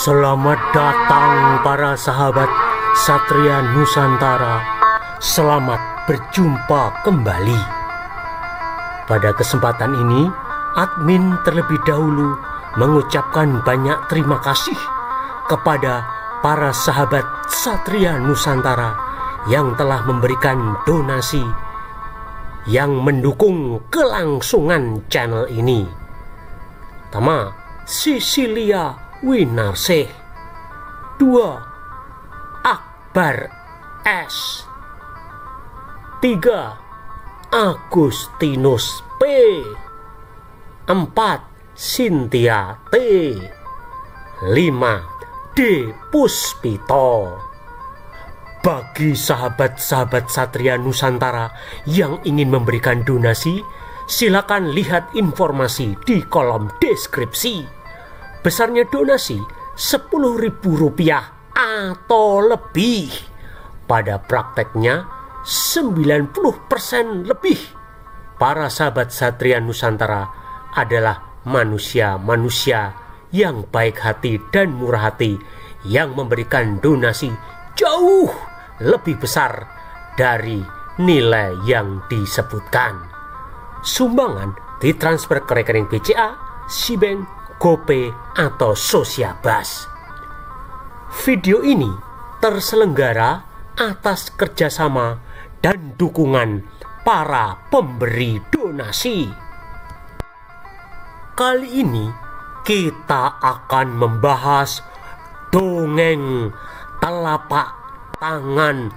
Selamat datang para sahabat Satria Nusantara. Selamat berjumpa kembali. Pada kesempatan ini, admin terlebih dahulu mengucapkan banyak terima kasih kepada para sahabat Satria Nusantara yang telah memberikan donasi yang mendukung kelangsungan channel ini. Pertama, Sisilia Winarsih. 2. Akbar S. 3. Agustinus P. 4. Cynthia T. 5. D. Puspito. Bagi sahabat-sahabat Satria Nusantara yang ingin memberikan donasi, silakan lihat informasi di kolom deskripsi. Besarnya donasi Rp10.000 atau lebih. Pada prakteknya 90% lebih para sahabat Satria Nusantara adalah manusia-manusia yang baik hati dan murah hati, yang memberikan donasi jauh lebih besar dari nilai yang disebutkan. Sumbangan ditransfer ke rekening BCA, Sibank, GoPay, atau Sosiabas. Video ini terselenggara atas kerjasama dan dukungan para pemberi donasi. Kali ini kita akan membahas dongeng telapak tangan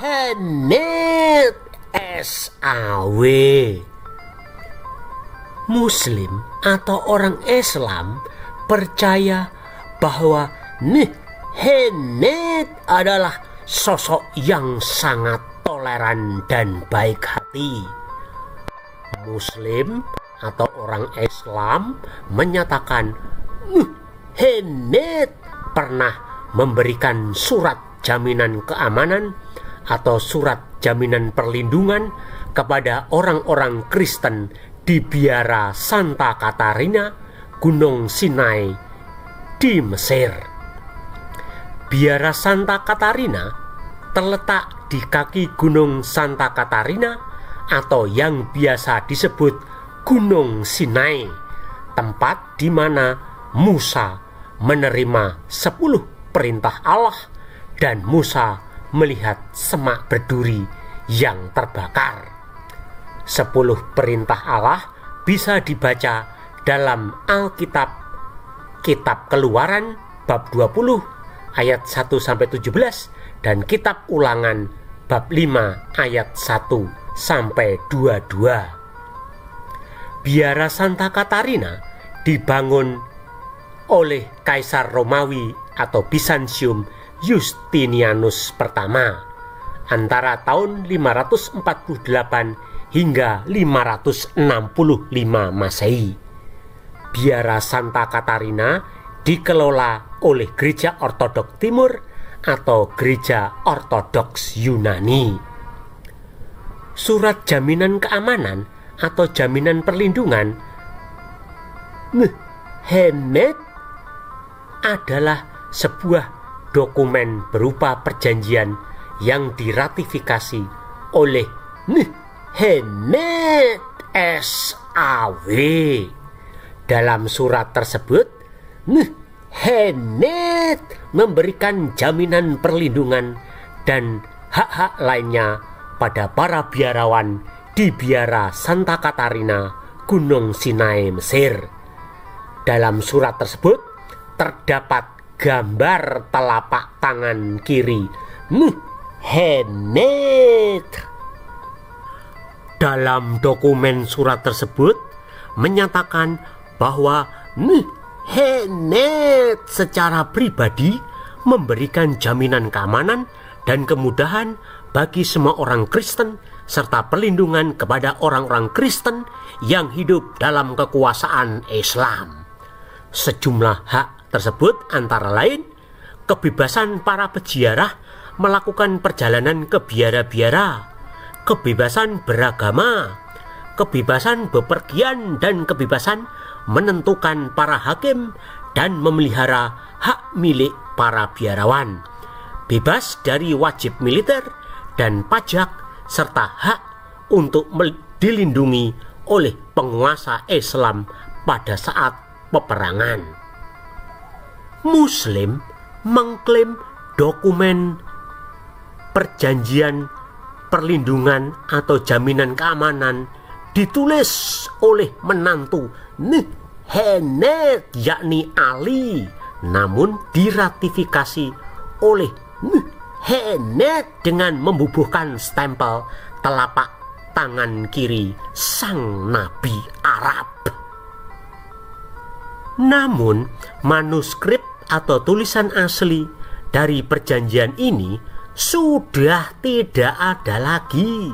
Henet SAW. Muslim atau orang Islam percaya bahwa Henet adalah sosok yang sangat toleran dan baik hati. Muslim atau orang Islam menyatakan Henet pernah memberikan surat jaminan keamanan atau surat jaminan perlindungan kepada orang-orang Kristen di biara Santa Katarina, Gunung Sinai di Mesir. Biara Santa Katarina terletak di kaki Gunung Santa Katarina atau yang biasa disebut Gunung Sinai, tempat di mana Musa menerima 10 perintah Allah dan Musa melihat semak berduri yang terbakar. 10 perintah Allah bisa dibaca dalam Alkitab, Kitab Keluaran bab 20 ayat 1-17 dan Kitab Ulangan bab 5 ayat 1-22. Biara Santa Katarina dibangun oleh Kaisar Romawi atau Bizantium Justinianus pertama antara tahun 548 hingga 565 Masehi. Biara Santa Katarina dikelola oleh Gereja Ortodoks Timur atau Gereja Ortodoks Yunani. Surat jaminan keamanan atau jaminan perlindungan Henet adalah sebuah dokumen berupa perjanjian yang diratifikasi oleh Henet SAW. Dalam surat tersebut, Henet memberikan jaminan perlindungan dan hak-hak lainnya pada para biarawan di biara Santa Katarina, Gunung Sinai, Mesir. Dalam surat tersebut terdapat gambar telapak tangan kiri Henet. Dalam dokumen surat tersebut menyatakan bahwa Henet secara pribadi memberikan jaminan keamanan dan kemudahan bagi semua orang Kristen serta perlindungan kepada orang-orang Kristen yang hidup dalam kekuasaan Islam. Sejumlah hak tersebut antara lain kebebasan para peziarah melakukan perjalanan ke biara-biara, kebebasan beragama, kebebasan bepergian dan kebebasan menentukan para hakim dan memelihara hak milik para biarawan, bebas dari wajib militer dan pajak, serta hak untuk dilindungi oleh penguasa Islam pada saat peperangan. Muslim mengklaim dokumen perjanjian perlindungan atau jaminan keamanan ditulis oleh menantu Nuh-Henet yakni Ali, namun diratifikasi oleh Nuh-Henet dengan membubuhkan stempel telapak tangan kiri sang Nabi Arab. Namun manuskrip atau tulisan asli dari perjanjian ini sudah tidak ada lagi.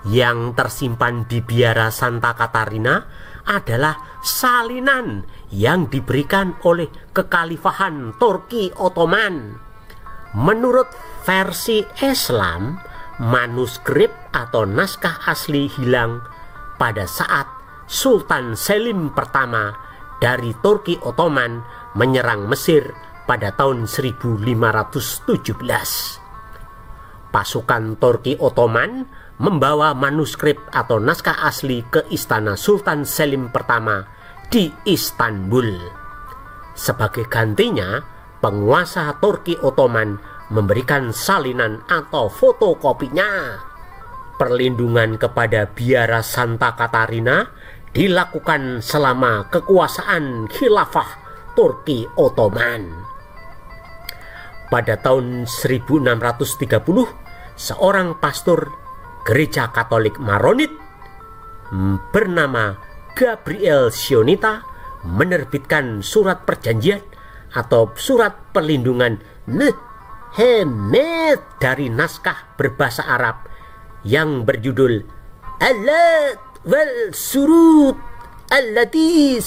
Yang tersimpan di biara Santa Katarina adalah salinan yang diberikan oleh Kekhalifahan Turki Ottoman. Menurut versi Islam, manuskrip atau naskah asli hilang pada saat Sultan Selim pertama dari Turki Ottoman menyerang Mesir pada tahun 1517. Pasukan Turki Ottoman membawa manuskrip atau naskah asli ke istana Sultan Selim pertama di Istanbul. Sebagai gantinya, penguasa Turki Ottoman memberikan salinan atau fotokopinya. Perlindungan kepada biara Santa Katarina dilakukan selama kekuasaan khilafah Turki Ottoman. Pada tahun 1630, seorang pastor gereja Katolik Maronit bernama Gabriel Sionita menerbitkan surat perjanjian atau surat perlindungan Nuh-Henet dari naskah berbahasa Arab yang berjudul Alat wal surut allati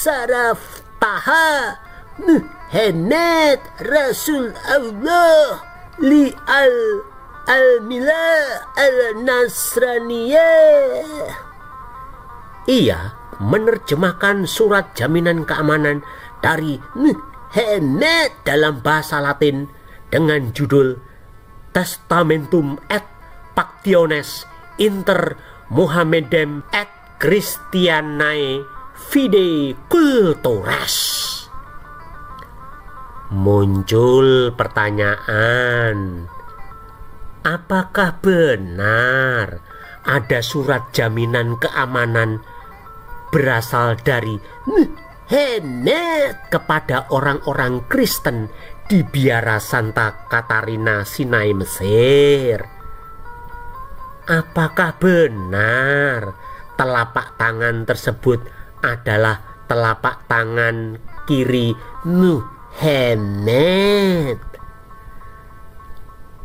saraftaha Nuh-Henet Rasul Allah li al-milah al-Nasraniyah. Ia menerjemahkan surat jaminan keamanan dari Nuh-Henet dalam bahasa Latin dengan judul Testamentum et Pactiones inter Mohammedem et Christianae Fide Cultores. Muncul pertanyaan, apakah benar ada surat jaminan keamanan berasal dari Nuh-Henet kepada orang-orang Kristen di biara Santa Katarina Sinai Mesir? Apakah benar telapak tangan tersebut adalah telapak tangan kiri Nuh-Henet?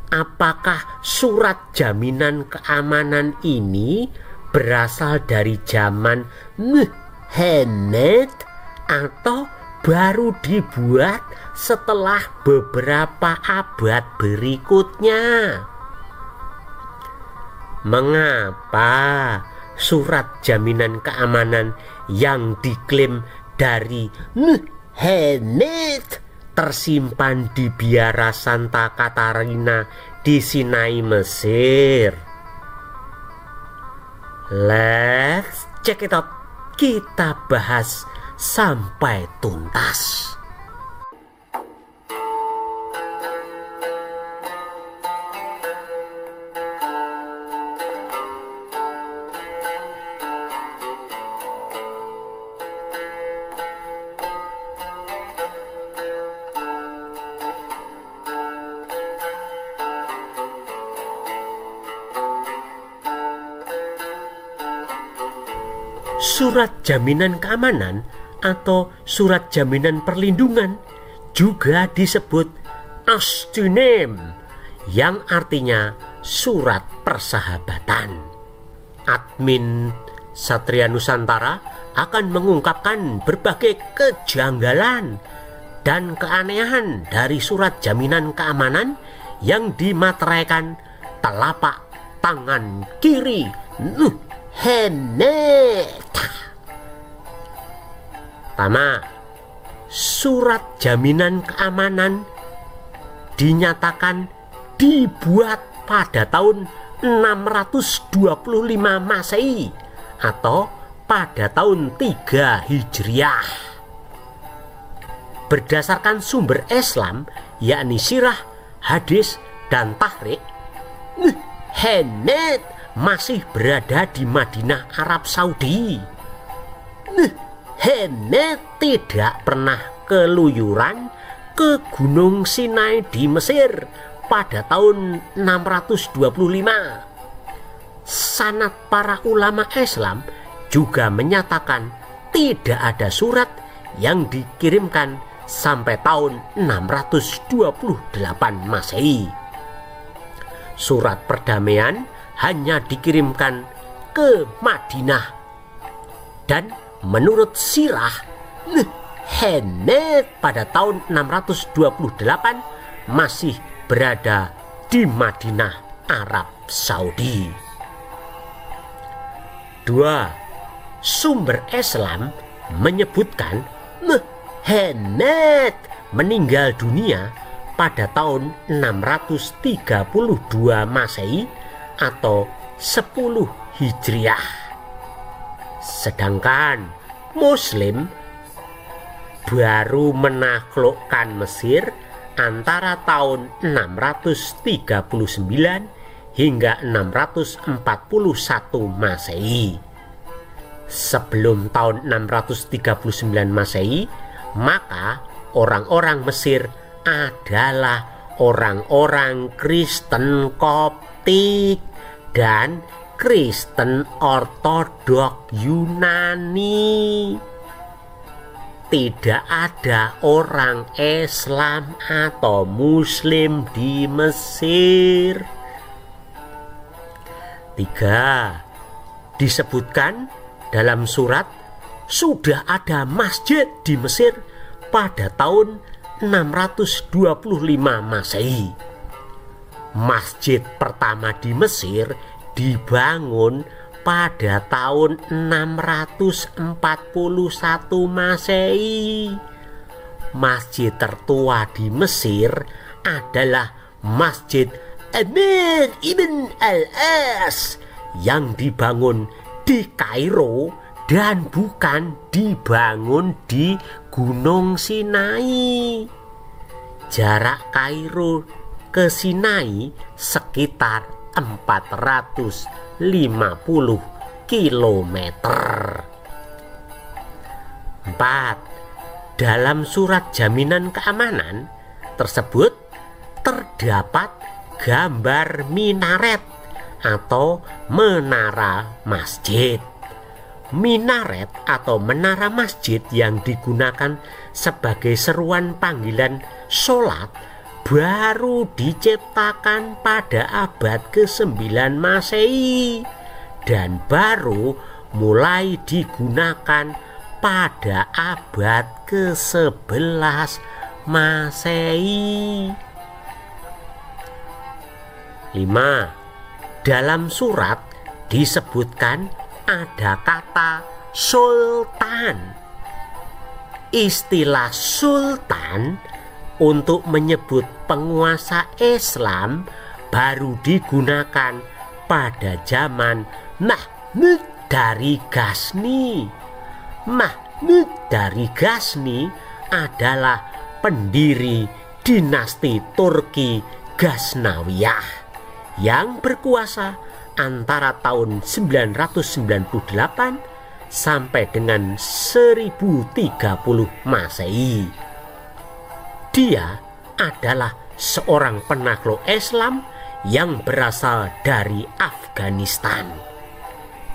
Apakah surat jaminan keamanan ini berasal dari zaman Nuh-Henet atau baru dibuat setelah beberapa abad berikutnya? Mengapa surat jaminan keamanan yang diklaim dari Nuh-Henet tersimpan di biara Santa Katarina di Sinai Mesir? Let's check it out. Kita bahas sampai tuntas. Surat jaminan keamanan atau surat jaminan perlindungan juga disebut Astynem, yang artinya surat persahabatan. Admin Satria Nusantara akan mengungkapkan berbagai kejanggalan dan keanehan dari surat jaminan keamanan yang dimateraikan telapak tangan kiri Nuh-Henet. Pertama, surat jaminan keamanan dinyatakan dibuat pada tahun 625 Masehi atau pada tahun 3 Hijriah. Berdasarkan sumber Islam, yakni sirah, hadis, dan tahrikh, Hennet masih berada di Madinah, Arab Saudi. Hennet tidak pernah keluyuran ke Gunung Sinai di Mesir pada tahun 625. Sanad para ulama Islam juga menyatakan tidak ada surat yang dikirimkan sampai tahun 628 Masehi. Surat perdamaian hanya dikirimkan ke Madinah, dan menurut sirah, Hennet pada tahun 628 masih berada di Madinah, Arab Saudi. 2. Sumber Islam menyebutkan Hennet meninggal dunia pada tahun 632 Masehi atau 10 Hijriah. Sedangkan Muslim baru menaklukkan Mesir antara tahun 639 hingga 641 Masehi. Sebelum tahun 639 Masehi, maka orang-orang Mesir adalah orang-orang Kristen Koptik dan Kristen Ortodok Yunani. Tidak ada orang Islam atau Muslim di Mesir. 3. Disebutkan dalam surat sudah ada masjid di Mesir pada tahun 625 Masehi. Masjid pertama di Mesir dibangun pada tahun 641 Masehi. Masjid tertua di Mesir adalah Masjid Amir ibn al-As yang dibangun di Kairo dan bukan dibangun di Gunung Sinai. Jarak Kairo ke Sinai sekitar 450 kilometer. 4. Dalam surat jaminan keamanan tersebut terdapat gambar minaret atau menara masjid. Minaret atau menara masjid yang digunakan sebagai seruan panggilan sholat baru diciptakan pada abad ke-9 Masehi dan baru mulai digunakan pada abad ke-11 Masehi. 5. Dalam surat disebutkan ada kata sultan. Istilah sultan untuk menyebut penguasa Islam baru digunakan pada zaman Mahmud dari Ghazni. Mahmud dari Ghazni adalah pendiri dinasti Turki Ghaznawiyah yang berkuasa antara tahun 998 sampai dengan 1030 Masehi. Dia adalah seorang penakluk Islam yang berasal dari Afghanistan.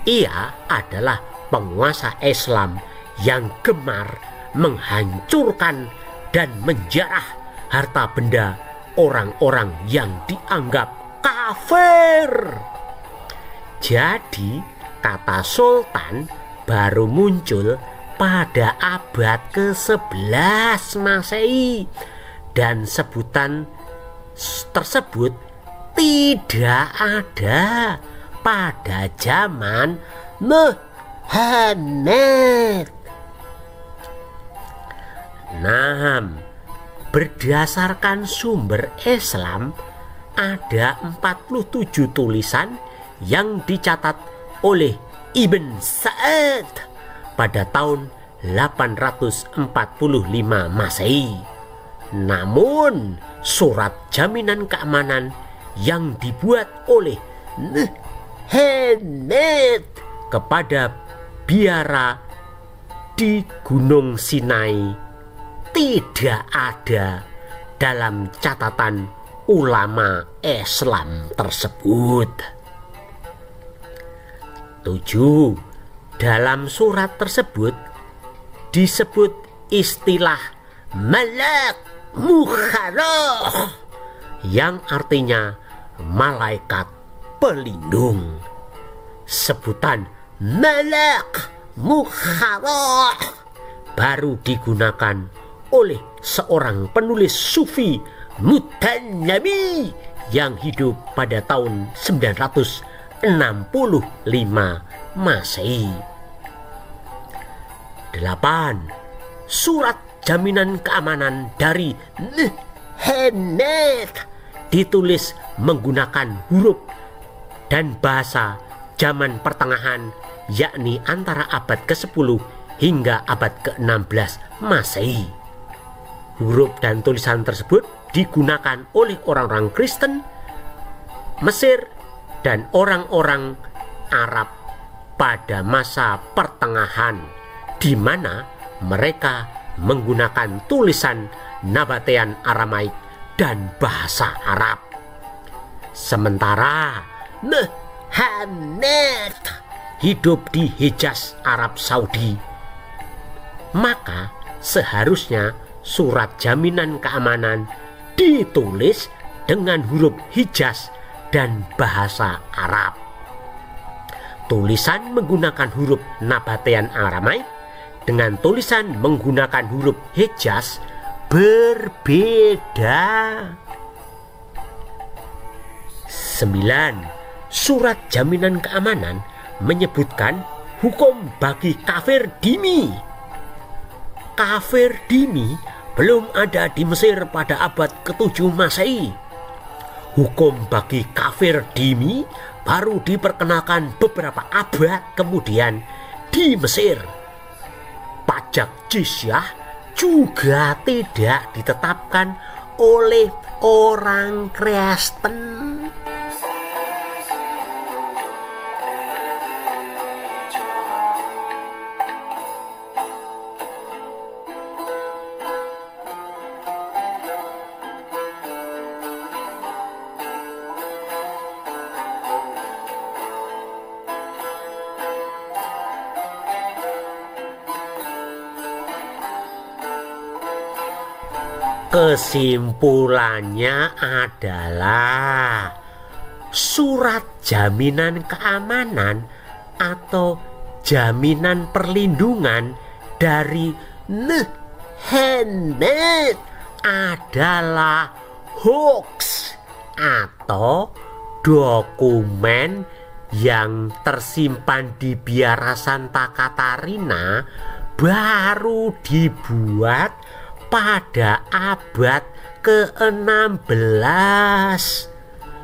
Ia adalah penguasa Islam yang gemar menghancurkan dan menjarah harta benda orang-orang yang dianggap kafir. Jadi kata sultan baru muncul pada abad ke-11 Masehi dan sebutan tersebut tidak ada pada zaman Muhammad. Nah, berdasarkan sumber Islam, ada 47 tulisan yang dicatat oleh Ibn Sa'ad pada tahun 845 Masehi. Namun, surat jaminan keamanan yang dibuat oleh Muhammad kepada biara di Gunung Sinai tidak ada dalam catatan ulama Islam tersebut. 7. Dalam surat tersebut disebut istilah malak mukharrah yang artinya malaikat pelindung. Sebutan malak mukharrah baru digunakan oleh seorang penulis sufi Mutanabbi yang hidup pada tahun 965 Masehi. 8. Surat jaminan keamanan dari Muhammad ditulis menggunakan huruf dan bahasa zaman pertengahan, yakni antara abad ke-10 hingga abad ke-16 Masehi. Huruf dan tulisan tersebut digunakan oleh orang-orang Kristen, Mesir, dan orang-orang Arab pada masa pertengahan, di mana mereka menggunakan tulisan Nabatean Aramaik dan bahasa Arab. Sementara Muhammad hidup di Hijaz, Arab Saudi, maka seharusnya surat jaminan keamanan ditulis dengan huruf Hijaz dan bahasa Arab. Tulisan menggunakan huruf Nabatean Aramaik dengan tulisan menggunakan huruf Hijaz berbeda. 9. Surat jaminan keamanan menyebutkan hukum bagi kafir dhimmi. Kafir dhimmi belum ada di Mesir pada abad ke-7 Masehi. Hukum bagi kafir dhimmi baru diperkenalkan beberapa abad kemudian di Mesir. Pajak jizyah juga tidak ditetapkan oleh orang Kristen. Kesimpulannya adalah surat jaminan keamanan atau jaminan perlindungan dari Muhammad adalah hoax atau dokumen yang tersimpan di biara Santa Katarina baru dibuat pada abad ke-16.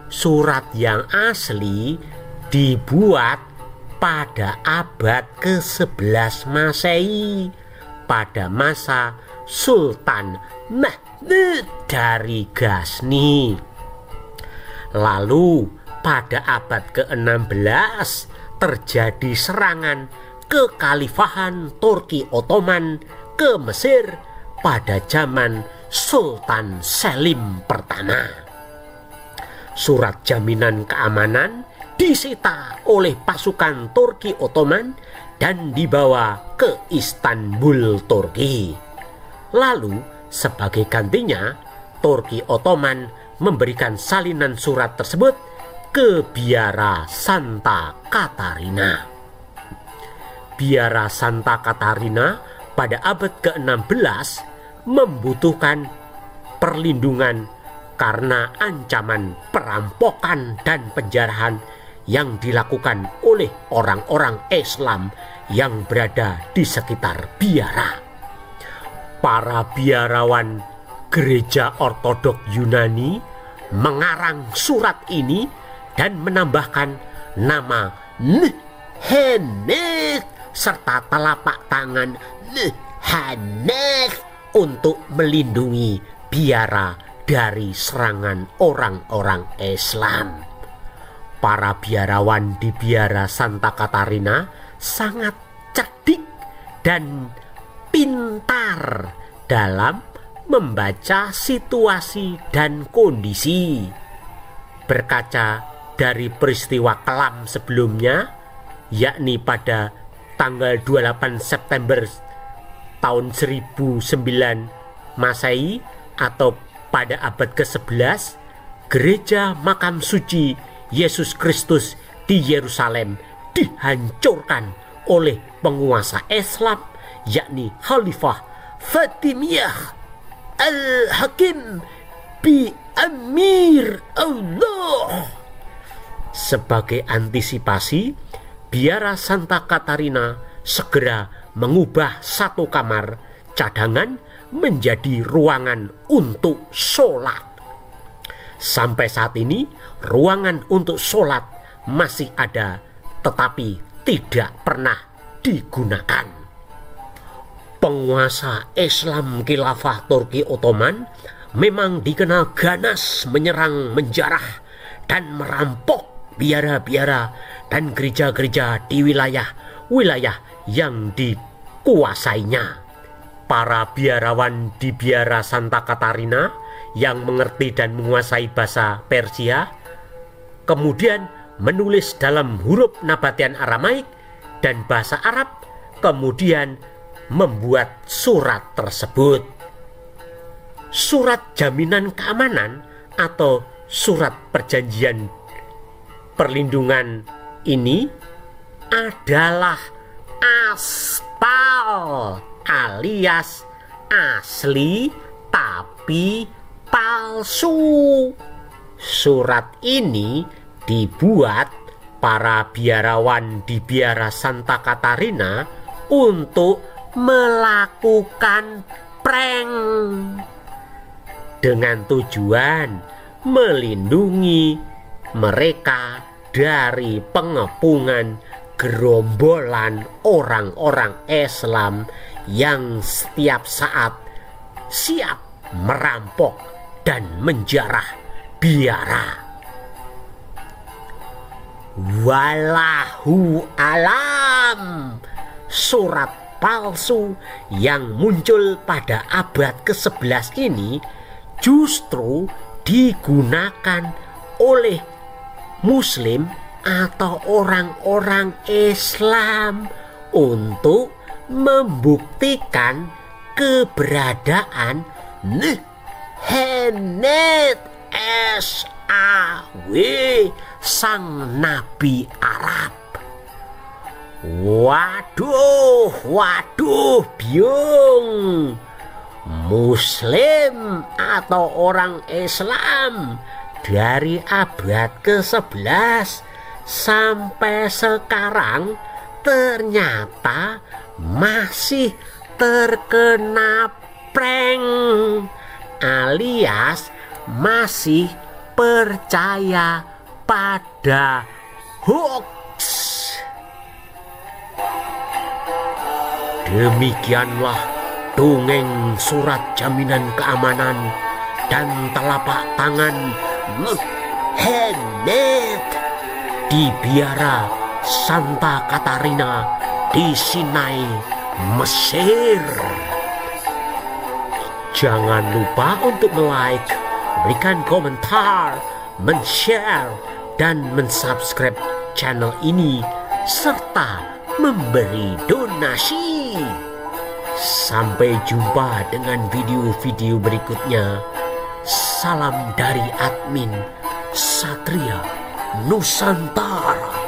Surat yang asli dibuat pada abad ke-11 Masehi pada masa Sultan Mahmud dari Ghazni. Lalu pada abad ke-16 terjadi serangan kekhalifahan Turki Ottoman ke Mesir pada zaman Sultan Selim pertama. Surat jaminan keamanan disita oleh pasukan Turki Ottoman dan dibawa ke Istanbul, Turki. Lalu sebagai gantinya, Turki Ottoman memberikan salinan surat tersebut ke biara Santa Katarina. Biara Santa Katarina pada abad ke-16 membutuhkan perlindungan karena ancaman perampokan dan penjarahan yang dilakukan oleh orang-orang Islam yang berada di sekitar biara. Para biarawan Gereja Ortodok Yunani mengarang surat ini dan menambahkan nama Nhanet serta telapak tangan Nhanet untuk melindungi biara dari serangan orang-orang Islam. Para biarawan di biara Santa Katarina sangat cerdik dan pintar dalam membaca situasi dan kondisi. Berkaca dari peristiwa kelam sebelumnya, yakni pada tanggal 28 September tahun 1009 Masehi atau pada abad ke-11, gereja makam suci Yesus Kristus di Yerusalem dihancurkan oleh penguasa Islam, yakni Khalifah Fatimiyah Al-Hakim bi Amir Allah. Sebagai antisipasi, biara Santa Katarina segera mengubah satu kamar cadangan menjadi ruangan untuk sholat. Sampai saat ini, ruangan untuk sholat masih ada, tetapi tidak pernah digunakan. Penguasa Islam Khilafah Turki Ottoman memang dikenal ganas menyerang, menjarah, dan merampok biara-biara dan gereja-gereja di wilayah-wilayah yang dikuasainya. Para biarawan di biara Santa Katarina yang mengerti dan menguasai bahasa Persia kemudian menulis dalam huruf Nabatian Aramaik dan bahasa Arab, kemudian membuat surat tersebut. Surat jaminan keamanan atau surat perjanjian perlindungan ini adalah aspal alias asli tapi palsu. Surat ini dibuat para biarawan di biara Santa Katarina untuk melakukan prank dengan tujuan melindungi mereka dari pengepungan gerombolan orang-orang Islam yang setiap saat siap merampok dan menjarah biara. Wallahu alam. Surat palsu yang muncul pada abad ke-11 ini justru digunakan oleh Muslim atau orang-orang Islam untuk membuktikan keberadaan Nhanet SAW, sang Nabi Arab. Waduh, biung. Muslim atau orang Islam dari abad ke-11 sampai sekarang ternyata masih terkena prank alias masih percaya pada hoax. Demikianlah dongeng surat jaminan keamanan dan telapak tangan Nhanet di biara Santa Katarina di Sinai, Mesir. Jangan lupa untuk like, berikan komentar, men-share, dan men-subscribe channel ini serta memberi donasi. Sampai jumpa dengan video-video berikutnya. Salam dari admin Satria Nusantara.